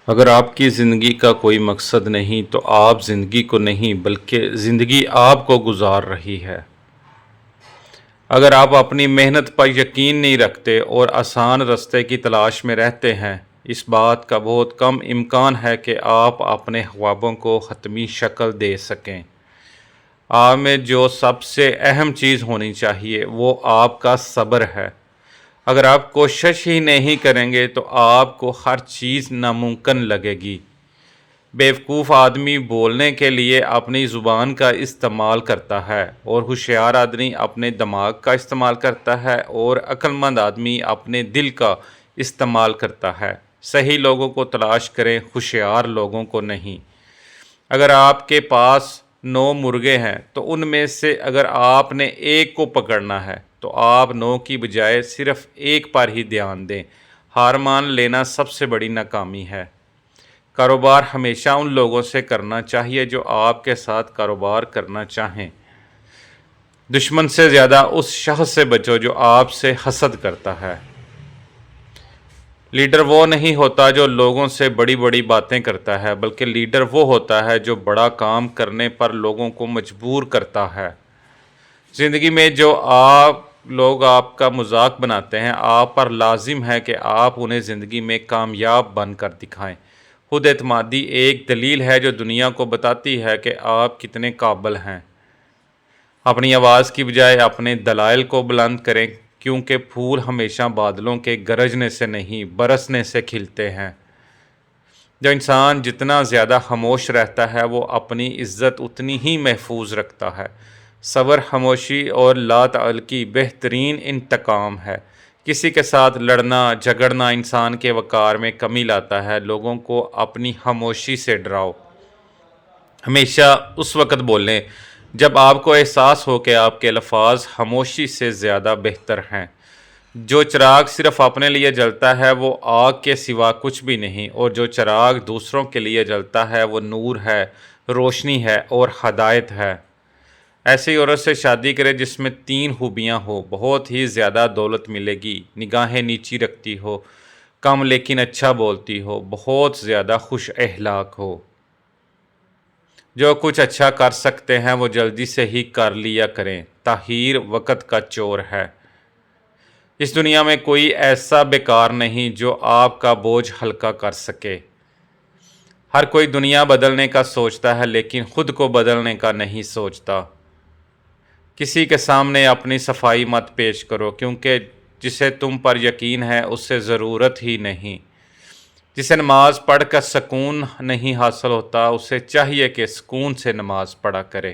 اگر آپ کی زندگی کا کوئی مقصد نہیں تو آپ زندگی کو نہیں بلکہ زندگی آپ کو گزار رہی ہے۔ اگر آپ اپنی محنت پر یقین نہیں رکھتے اور آسان راستے کی تلاش میں رہتے ہیں، اس بات کا بہت کم امکان ہے کہ آپ اپنے خوابوں کو حتمی شکل دے سکیں۔ آپ میں جو سب سے اہم چیز ہونی چاہیے وہ آپ کا صبر ہے۔ اگر آپ کوشش ہی نہیں کریں گے تو آپ کو ہر چیز ناممکن لگے گی۔ بیوقوف آدمی بولنے کے لیے اپنی زبان کا استعمال کرتا ہے اور ہوشیار آدمی اپنے دماغ کا استعمال کرتا ہے اور عقل مند آدمی اپنے دل کا استعمال کرتا ہے۔ صحیح لوگوں کو تلاش کریں، ہوشیار لوگوں کو نہیں۔ اگر آپ کے پاس 9 مرغے ہیں تو ان میں سے اگر آپ نے ایک کو پکڑنا ہے تو آپ 9 کی بجائے صرف ایک پر ہی دھیان دیں۔ ہار مان لینا سب سے بڑی ناکامی ہے۔ کاروبار ہمیشہ ان لوگوں سے کرنا چاہیے جو آپ کے ساتھ کاروبار کرنا چاہیں۔ دشمن سے زیادہ اس شخص سے بچو جو آپ سے حسد کرتا ہے۔ لیڈر وہ نہیں ہوتا جو لوگوں سے بڑی بڑی باتیں کرتا ہے، بلکہ لیڈر وہ ہوتا ہے جو بڑا کام کرنے پر لوگوں کو مجبور کرتا ہے۔ زندگی میں جو لوگ آپ کا مذاق بناتے ہیں، آپ پر لازم ہے کہ آپ انہیں زندگی میں کامیاب بن کر دکھائیں۔ خود اعتمادی ایک دلیل ہے جو دنیا کو بتاتی ہے کہ آپ کتنے قابل ہیں۔ اپنی آواز کی بجائے اپنے دلائل کو بلند کریں، کیونکہ پھول ہمیشہ بادلوں کے گرجنے سے نہیں برسنے سے کھلتے ہیں۔ جو انسان جتنا زیادہ خاموش رہتا ہے وہ اپنی عزت اتنی ہی محفوظ رکھتا ہے۔ صبر، خاموشی اور لا تعلقی بہترین انتقام ہے۔ کسی کے ساتھ لڑنا جھگڑنا انسان کے وقار میں کمی لاتا ہے۔ لوگوں کو اپنی خاموشی سے ڈراؤ۔ ہمیشہ اس وقت بولیں جب آپ کو احساس ہو کہ آپ کے الفاظ خاموشی سے زیادہ بہتر ہیں۔ جو چراغ صرف اپنے لیے جلتا ہے وہ آگ کے سوا کچھ بھی نہیں، اور جو چراغ دوسروں کے لیے جلتا ہے وہ نور ہے، روشنی ہے اور ہدایت ہے۔ ایسی عورت سے شادی کرے جس میں 3 خوبیاں ہو، بہت ہی زیادہ دولت ملے گی، نگاہیں نیچی رکھتی ہو، کم لیکن اچھا بولتی ہو، بہت زیادہ خوش اخلاق ہو۔ جو کچھ اچھا کر سکتے ہیں وہ جلدی سے ہی کر لیا کریں، تاخیر وقت کا چور ہے۔ اس دنیا میں کوئی ایسا بیکار نہیں جو آپ کا بوجھ ہلکا کر سکے۔ ہر کوئی دنیا بدلنے کا سوچتا ہے لیکن خود کو بدلنے کا نہیں سوچتا۔ کسی کے سامنے اپنی صفائی مت پیش کرو، کیونکہ جسے تم پر یقین ہے اسے ضرورت ہی نہیں۔ جسے نماز پڑھ کر سکون نہیں حاصل ہوتا اسے چاہیے کہ سکون سے نماز پڑھا کرے۔